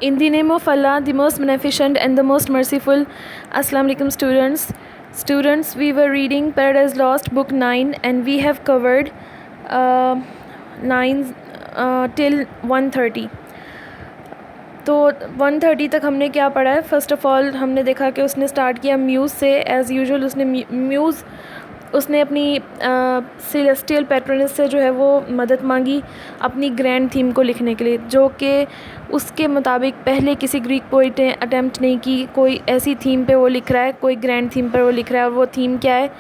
In the name of Allah, the most beneficent and the most merciful. Assalamu alaikum students. Students, we were reading Paradise Lost, book 9, and we have covered 9 till 130. तो 130 तक हमने क्या पढ़ा है? First of all हमने देखा कि उसने स्टार्ट किया म्यूज़ से, एज़ यूजुअल उसने अपनी सेलेस्टियल पैट्रोनस से जो है वो मदद मांगी अपनी ग्रैंड थीम को लिखने के लिए, जो कि उसके मुताबिक पहले किसी ग्रीक पोइट ने अटेम्प्ट नहीं की। कोई ऐसी थीम पे वो लिख रहा है, कोई ग्रैंड थीम पर वो लिख रहा है, और वो थीम क्या है?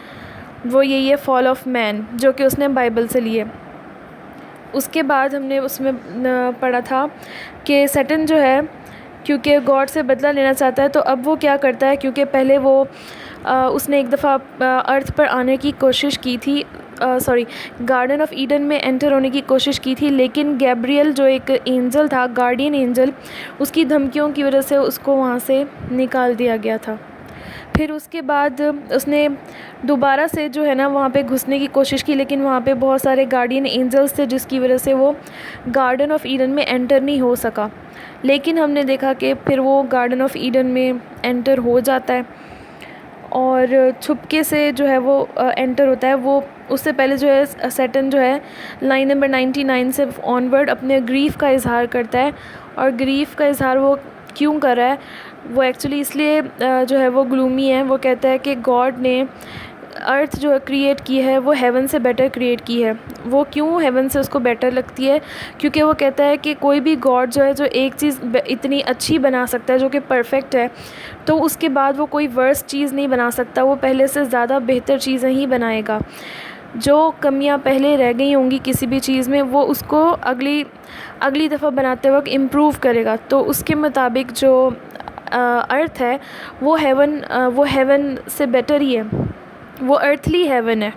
वो यही है, फॉल ऑफ मैन, जो कि उसने बाइबल से ली है। उसके बाद हमने उसमें पढ़ा था कि सैटर्न जो है, क्योंकि गॉड से बदला लेना चाहता है, तो अब वो क्या करता है, क्योंकि पहले वो उसने एक दफ़ा अर्थ पर आने की कोशिश की थी, गार्डन ऑफ ईडन में एंटर होने की कोशिश की थी, लेकिन गैब्रियल जो एक एंजल था, गार्डियन एंजल, उसकी धमकियों की वजह से उसको वहाँ से निकाल दिया गया था। फिर उसके बाद उसने दोबारा से जो है ना वहाँ पे घुसने की कोशिश की, लेकिन वहाँ पे बहुत सारे गार्डियन एंजल्स थे, जिसकी वजह से वो गार्डन ऑफ ईडन में एंटर नहीं हो सका। लेकिन हमने देखा कि फिर वो गार्डन ऑफ ईडन में एंटर हो जाता है और छुपके से जो है वो एंटर होता है। वो उससे पहले जो है सैटर्न जो है लाइन नंबर 99 से ऑनवर्ड अपने ग्रीफ़ का इज़हार करता है। और ग्रीफ़ का इज़हार वो क्यों कर रहा है? वो एक्चुअली इसलिए जो है वो ग्लूमी है। वो कहता है कि गॉड ने अर्थ जो है क्रिएट की है वो हेवन से बेटर क्रिएट की है। वो क्यों हेवन से उसको बेटर लगती है? क्योंकि वो कहता है कि कोई भी गॉड जो है, जो एक चीज़ इतनी अच्छी बना सकता है जो कि परफेक्ट है, तो उसके बाद वो कोई वर्स्ट चीज़ नहीं बना सकता। वो पहले से ज़्यादा बेहतर चीज़ें ही बनाएगा। जो कमियां पहले रह गई होंगी किसी भी चीज़ में, वो उसको अगली दफ़ा बनाते वक्त इम्प्रूव करेगा। तो उसके मुताबिक जो अर्थ है वो हेवन से बेटर ही है, वो अर्थली हेवन है।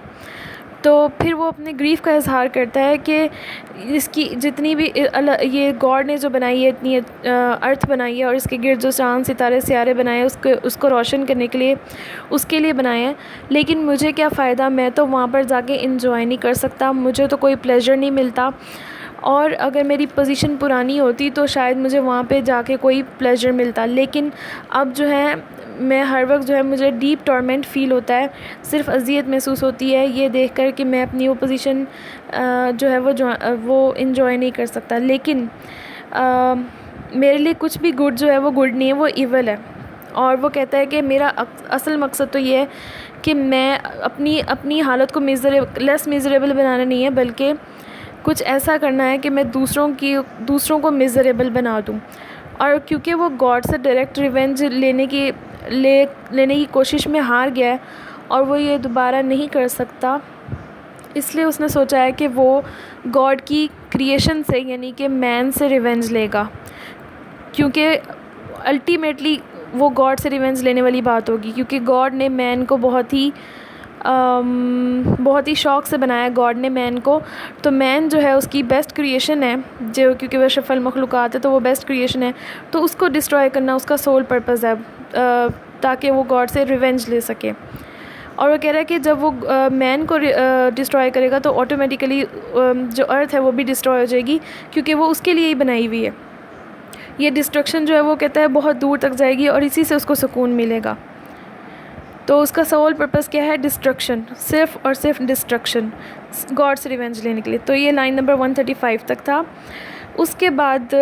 तो फिर वो अपने ग्रीफ़ का इज़हार करता है कि इसकी जितनी भी ये गॉड ने जो बनाई है, इतनी अर्थ बनाई है और इसके गिर्द जो चाँद सितारे सियारे बनाए उसको रोशन करने के लिए उसके लिए बनाए हैं, लेकिन मुझे क्या फ़ायदा? मैं तो वहाँ पर जाके इंजॉय नहीं कर सकता, मुझे तो कोई प्लेजर नहीं मिलता। और अगर मेरी पोजीशन पुरानी होती तो शायद मुझे वहाँ पे जाके कोई प्लेजर मिलता, लेकिन अब जो है मैं हर वक्त जो है मुझे डीप टॉर्मेंट फ़ील होता है, सिर्फ अज़ियत महसूस होती है ये देख कर कि मैं अपनी वो पोजीशन जो है वो इन्जॉय नहीं कर सकता। लेकिन मेरे लिए कुछ भी गुड जो है वो गुड नहीं है, वो इवल है। और वो कहता है कि मेरा असल मकसद तो ये है कि मैं अपनी हालत को लेस मिज़रेबल बनाना नहीं है, बल्कि कुछ ऐसा करना है कि मैं दूसरों को मिज़रेबल बना दूँ। और क्योंकि वो गॉड से डायरेक्ट रिवेंज लेने की कोशिश में हार गया है और वो ये दोबारा नहीं कर सकता, इसलिए उसने सोचा है कि वो गॉड की क्रिएशन से, यानी कि मैन से रिवेंज लेगा। क्योंकि अल्टीमेटली वो गॉड से रिवेंज लेने वाली बात होगी, क्योंकि गॉड ने मैन को बहुत ही शौक़ से बनाया गॉड ने मैन को। तो मैन जो है उसकी बेस्ट क्रिएशन है, जो क्योंकि वह अशरफुल मखलूक़ात है, तो वो बेस्ट क्रिएशन है। तो उसको डिस्ट्रॉय करना उसका सोल पर्पज़ है, ताकि वो गॉड से रिवेंज ले सके। और वो कह रहा है कि जब वो मैन को डिस्ट्रॉय करेगा तो ऑटोमेटिकली जो अर्थ है वो भी डिस्ट्रॉय हो जाएगी, क्योंकि वो उसके लिए ही बनाई हुई है। ये डिस्ट्रक्शन जो है वो कहता है बहुत दूर तक जाएगी और इसी से उसको सुकून मिलेगा। तो उसका सोल पर्पज़ क्या है? डिस्ट्रक्शन, सिर्फ़ और सिर्फ डिस्ट्रक्शन, गॉड से रिवेंज लेने के लिए। तो ये लाइन नंबर 135 तक था। उसके बाद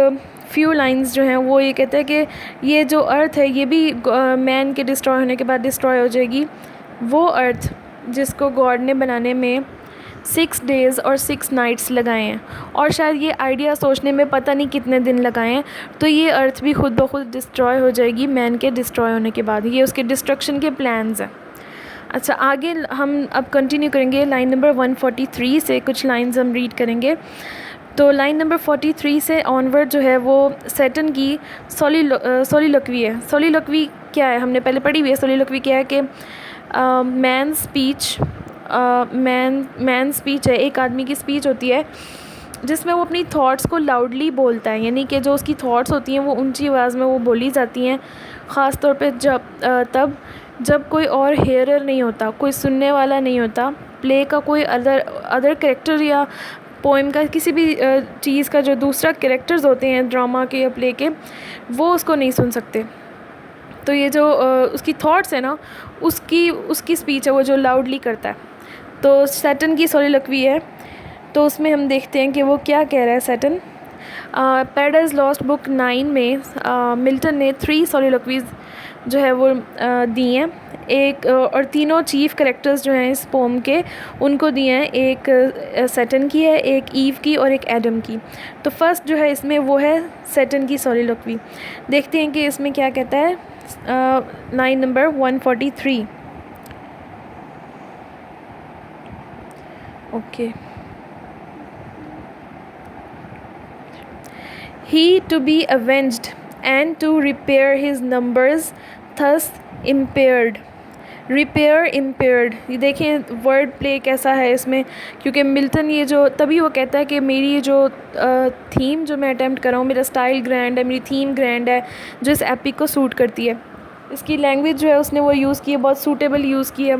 फ्यू लाइंस जो हैं वो ये कहते हैं कि ये जो अर्थ है ये भी मैन के डिस्ट्रॉय होने के बाद डिस्ट्रॉय हो जाएगी। वो अर्थ जिसको गॉड ने बनाने में 6 डेज़ और 6 नाइट्स लगाए हैं, और शायद ये आइडिया सोचने में पता नहीं कितने दिन लगाए हैं, तो ये अर्थ भी खुद ब खुद डिस्ट्रॉय हो जाएगी मैन के डिस्ट्रॉय होने के बाद। ये उसके डिस्ट्रक्शन के प्लान्स हैं। अच्छा, आगे हम अब कंटिन्यू करेंगे लाइन नंबर 143 से, कुछ लाइंस हम रीड करेंगे। तो लाइन नंबर 43 से ऑनवर्ड जो है वो सैटर्न की सोलिलोक्वी है। सोलिलोक्वी क्या है? हमने पहले पढ़ी हुई है। सोलिलोक्वी क्या है कि मैन स्पीच है, एक आदमी की स्पीच होती है जिसमें वो अपनी थॉट्स को लाउडली बोलता है, यानी कि जो उसकी थॉट्स होती हैं वो ऊंची आवाज़ में वो बोली जाती हैं, ख़ास तौर पे जब कोई और हेयरर नहीं होता, कोई सुनने वाला नहीं होता, प्ले का कोई अदर कैरेक्टर या पोएम का, किसी भी चीज़ का जो दूसरा कैरेक्टर्स होते हैं ड्रामा के या प्ले के, वो उसको नहीं सुन सकते। तो ये जो उसकी थॉट्स है ना, उसकी स्पीच है वो जो लाउडली करता है। तो सैटर्न की सोलिलोक्वी है, तो उसमें हम देखते हैं कि वो क्या कह रहा है सैटर्न। पैराडाइज लॉस्ट बुक 9 में मिल्टन ने 3 सोलिलोक्वीज़ जो है वो दी हैं। एक और तीनों चीफ कैरेक्टर्स जो हैं इस पोम के, उनको दिए हैं। एक सैटर्न की है, एक ईव की और एक एडम की। तो फर्स्ट जो है इसमें वो है सैटर्न की सोलिलोक्वी। देखते हैं कि इसमें क्या कहता है। Line number 143। Okay. He to be avenged and to repair his numbers thus impaired। Repair impaired, ये देखें वर्ड प्ले कैसा है इसमें, क्योंकि मिल्टन ये जो तभी वो कहता है कि मेरी ये जो थीम जो मैं अटैम्प्ट कर रहा हूँ, मेरा स्टाइल ग्रैंड है, मेरी थीम ग्रैंड है, जो इस एपिक को सूट करती है। इसकी लैंग्वेज जो है उसने वो यूज़ की है, बहुत सूटेबल यूज़ की है।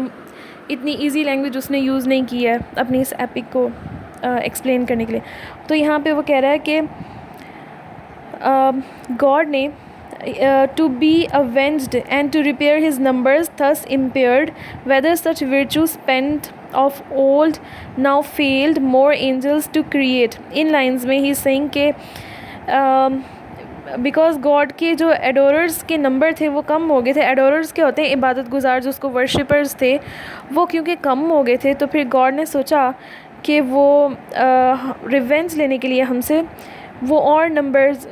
इतनी इजी लैंग्वेज उसने यूज़ नहीं की है अपनी इस एपिक को एक्सप्लेन करने के लिए। तो यहाँ पे वो कह रहा है कि गॉड ने to be avenged and to repair his numbers thus impaired, whether such virtues spent of old now failed more angels to create। In lines में ही saying के बिकॉज गॉड के जो एडोरर्स के नंबर थे वो कम हो गए थे। एडोरर्स क्या होते हैं? इबादत गुजार, जो उसको वर्शिपर्स थे, वो क्योंकि कम हो गए थे, तो फिर गॉड ने सोचा कि वो रिवेंज लेने के लिए हमसे वो और नंबर्स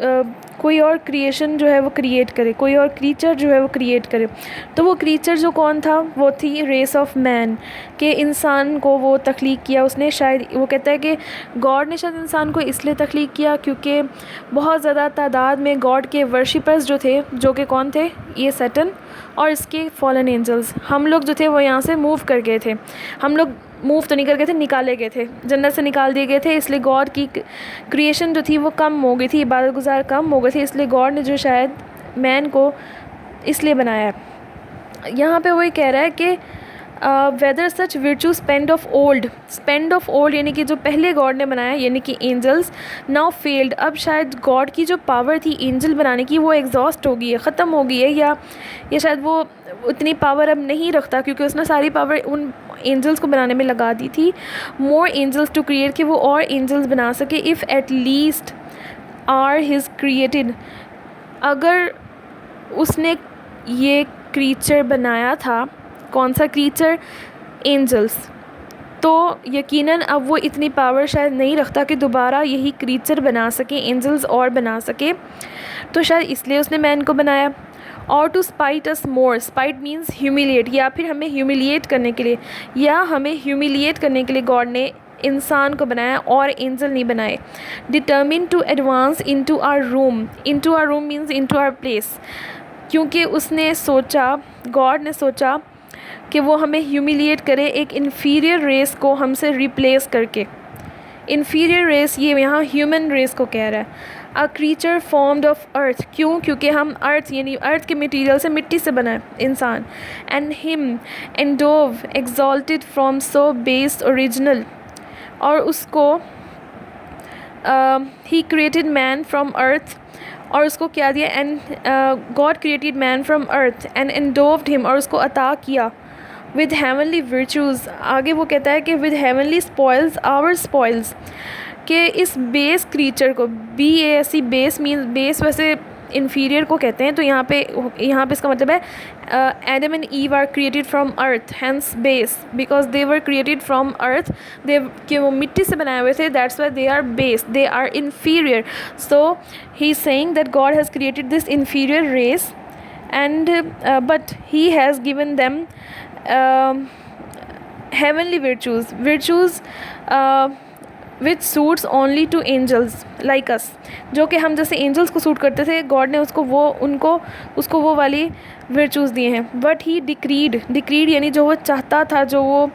कोई और क्रिएशन जो है वो क्रिएट करे, कोई और क्रीचर जो है वो क्रिएट करे। तो वो क्रीचर जो कौन था? वो थी रेस ऑफ मैन, के इंसान को वो तख्लीक किया उसने। शायद वो कहता है कि गॉड ने शायद इंसान को इसलिए तख्लीक किया क्योंकि बहुत ज़्यादा तादाद में गॉड के वर्शिपर्स जो थे, जो कि कौन थे? ये सैटर्न और इसके फॉलन एंजल्स, हम लोग जो थे वो यहाँ से मूव कर गए थे। हम लोग मूव तो नहीं कर गए थे, निकाले गए थे, जन्नत से निकाल दिए गए थे। इसलिए गॉड की क्रिएशन जो थी वो कम हो गई थी, इबादत गुजार कम हो गए थे, इसलिए गॉड ने जो शायद मैन को इसलिए बनाया है। यहाँ पे वही कह रहा है कि whether such virtue spent of old यानी कि जो पहले गॉड ने बनाया यानी कि एंजल्स, नाउ फेल्ड, अब शायद गॉड की जो पावर थी एंजल बनाने की वो एग्जॉस्ट हो गई है, ख़त्म हो गई है, या शायद वो उतनी पावर अब नहीं रखता क्योंकि उसने सारी पावर उन एंजल्स को बनाने में लगा दी थी। मोर एंजल्स टू क्रिएट, कि वो और एंजल्स बना सके। If at least are his created, अगर उसने ये क्रीचर बनाया था, कौन सा क्रीचर? एंजल्स, तो यकीनन अब वो इतनी पावर शायद नहीं रखता कि दोबारा यही क्रीचर बना सके, एंजल्स और बना सके। तो शायद इसलिए उसने मैन को बनाया। और to spite us more, spite means humiliate, या फिर हमें ह्यूमिलिएट करने के लिए, गॉड ने इंसान को बनाया और एंजल नहीं बनाए। Determine to advance into our room means into our place, क्योंकि उसने सोचा, गॉड ने सोचा कि वो हमें ह्यूमिलिएट करे एक इन्फीरियर रेस को हमसे रिप्लेस करके। इन्फीरियर रेस ये यहाँ ह्यूमन रेस को कह रहा है। अ क्रीचर फॉर्म्ड ऑफ अर्थ, क्यों? क्योंकि हम अर्थ यानी अर्थ के मटीरियल से, मिट्टी से बना है इंसान। And him endow exalted from so based original, और उसको ही क्रिएटेड मैन फ्रॉम अर्थ, और उसको क्या दिया? And God created man from earth and endowed him, और उसको अता किया विद हेवनली वर्चूज़। आगे वो कहता है कि with heavenly spoils our spoils, कि इस बेस क्रीचर को, BASE बेस मीन्स, बेस वैसे इन्फीरियर को कहते हैं, तो यहाँ पे इसका मतलब है Adam and Eve are created from earth, hence base, because they were created from earth, कि वो मिट्टी से बनाए हुए थे, that's why they are base, they are inferior. So he is saying that God has created this inferior race and but he has given them heavenly virtues which suits only to angels like us, जो कि हम जैसे angels को suit करते थे, God ने उसको वो वाली virtues दिए हैं। बट ही डिक्रीड यानी जो वो चाहता था, जो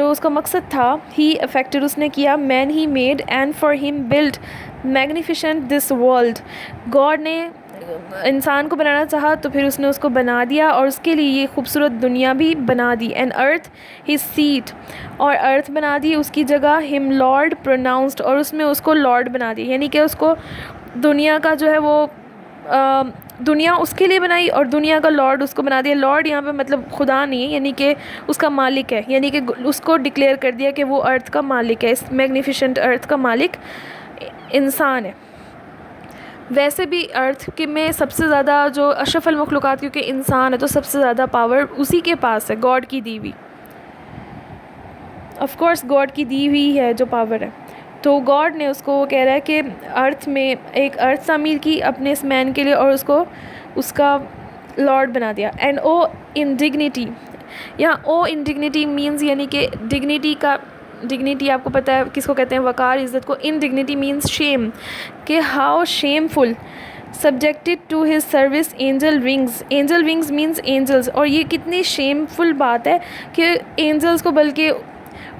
उसका मकसद था, ही अफेक्टेड उसने किया, man he made and for him build magnificent this world, God ने इंसान को बनाना चाहा तो फिर उसने उसको बना दिया और उसके लिए ये खूबसूरत दुनिया भी बना दी। एंड अर्थ हिज सीट, और अर्थ बना दी उसकी जगह। हिम लॉर्ड प्रोनाउंस्ड, और उसमें उसको लॉर्ड बना दी, यानी कि उसको दुनिया का जो है वो दुनिया उसके लिए बनाई और दुनिया का लॉर्ड उसको बना दिया। लॉर्ड यहाँ पे मतलब खुदा नहीं है, यानी कि उसका मालिक है, यानी कि उसको डिक्लेयर कर दिया कि वो अर्थ का मालिक है, इस मैग्निफिसेंट अर्थ का मालिक इंसान है। वैसे भी अर्थ के में सबसे ज़्यादा जो अशरफुल मखलूक़ात, क्योंकि इंसान है तो सबसे ज़्यादा पावर उसी के पास है, गॉड की दी हुई। ऑफ कोर्स गॉड की दी हुई है जो पावर है। तो गॉड ने उसको वो कह रहा है कि अर्थ में एक अर्थ तामीर की अपने इस मैन के लिए और उसको उसका लॉर्ड बना दिया। एंड ओ इंडिग्निटी, यहाँ ओ इंडिग्निटी मीन्स यानी कि डिग्निटी का, डिग्निटी आपको पता है किसको कहते हैं, वकार, इज़्ज़त को। इनडिग्निटी मीन्स शेम, कि how shameful subjected to his service angel wings. Angel wings means angels, और ये कितनी शेमफुल बात है कि एंजल्स को बल्कि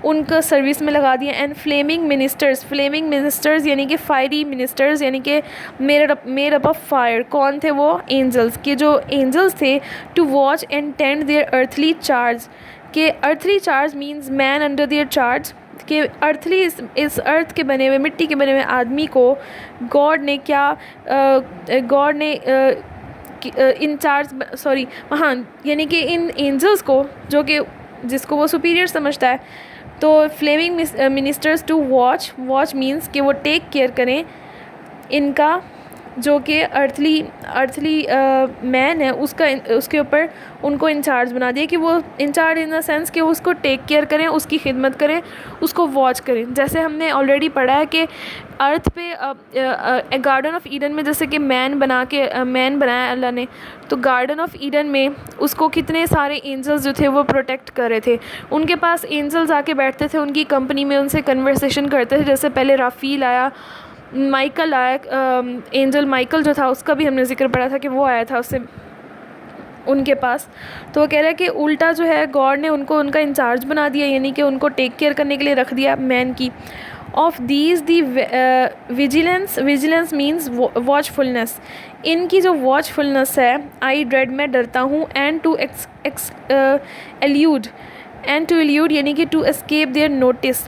उनका सर्विस में लगा दिया। And flaming ministers, flaming ministers यानी कि फायरी मिनिस्टर्स, यानी कि मेड अप ऑफ फायर। कौन थे वो? एंजल्स, के जो एंजल्स थे to watch and tend their earthly charge, के earthly charge means man under their charge, कि अर्थली इस अर्थ के बने हुए, मिट्टी के बने हुए आदमी को गॉड ने क्या, गॉड ने इंचार्ज, सॉरी हाँ, यानी कि इन एंजल्स को, जो कि जिसको वो सुपीरियर समझता है, तो flaming ministers to watch means कि वो टेक केयर करें इनका, जो कि अर्थली मैन है उसका, उसके ऊपर उनको इंचार्ज बना दिया, कि वो इंचार्ज इन द सेंस कि उसको टेक केयर करें, उसकी खिदमत करें, उसको वॉच करें। जैसे हमने ऑलरेडी पढ़ा है कि अर्थ पे गार्डन ऑफ ईडन में जैसे कि मैन बनाया अल्लाह ने, तो गार्डन ऑफ ईडन में उसको कितने सारे एंजल्स जो थे वो प्रोटेक्ट कर रहे थे। उनके पास एंजल्स आके बैठते थे उनकी कंपनी में, उनसे कन्वर्सेशन करते थे। जैसे पहले राफील आया, माइकल आया, एंजल माइकल जो था उसका भी हमने जिक्र पढ़ा था कि वो आया था उससे उनके पास। तो वो कह रहा है कि उल्टा जो है गॉड ने उनको उनका इंचार्ज बना दिया, यानी कि उनको टेक केयर करने के लिए रख दिया मैन की। Of these the vigilance means watchfulness, इनकी जो वॉचफुलनेस है, आई ड्रेड मैं डरता हूँ, एंड टू एल्यूड यानी कि टू एस्केप देयर नोटिस।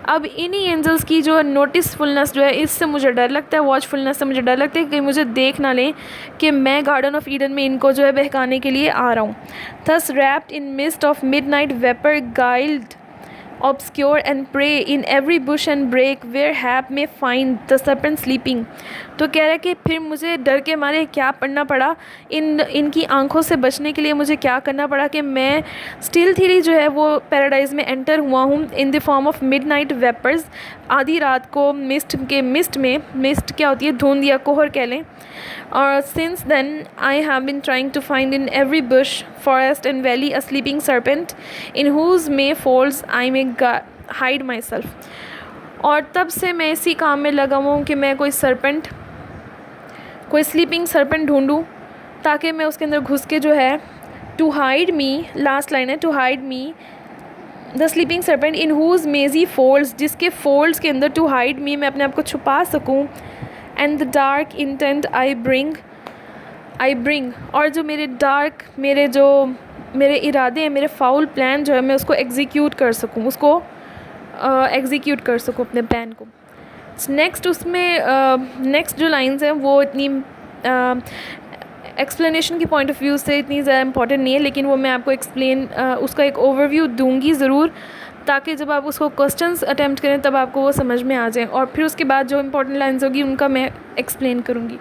अब इन्हीं एंजल्स की जो नोटिसफुलनेस जो है, इससे मुझे डर लगता है, वॉचफुलनेस से मुझे डर लगता है कि मुझे देख ना लें कि मैं गार्डन ऑफ ईडन में इनको जो है बहकाने के लिए आ रहा हूँ। Thus wrapped in mist of midnight vapour glide obscure and prey in every bush and break where hap may find the serpent sleeping। तो कह रहा है कि फिर मुझे डर के मारे क्या पढ़ना पड़ा, इनकी आंखों से बचने के लिए मुझे क्या करना पड़ा कि मैं स्टिल्थली जो है वो पैराडाइज़ में एंटर हुआ हूँ in the form of midnight vapours, आधी रात को मिस्ट क्या होती है, धुंध या कोहर कह लें। और since then I have been trying to find in every bush forest and valley a sleeping serpent in whose may folds I may hide myself. और तब से मैं इसी काम में लगा हुआ हूँ कि मैं कोई स्लीपिंग सर्पेंट ढूंढूँ ताकि मैं उसके अंदर घुस के जो है, to hide me, last line है, to hide me the sleeping serpent in whose mazy folds, जिसके फोल्ड्स के अंदर, टू हाइड मी, मैं अपने आप को छुपा सकूँ। And the dark intent I bring, और जो मेरे इरादे हैं, मेरे फाउल प्लान जो है, मैं उसको एग्जीक्यूट कर सकूँ, अपने प्लान को। नेक्स्ट नेक्स्ट जो लाइंस हैं वो इतनी एक्सप्लेनेशन के पॉइंट ऑफ व्यू से इतनी ज़्यादा इंपॉर्टेंट नहीं है, लेकिन वो मैं आपको उसका एक ओवरव्यू दूंगी ज़रूर, ताकि जब आप उसको क्वेश्चंस अटेम्प्ट करें तब आपको वो समझ में आ जाए, और फिर उसके बाद जो इंपॉर्टेंट लाइंस होगी उनका मैं एक्सप्लेन करूँगी।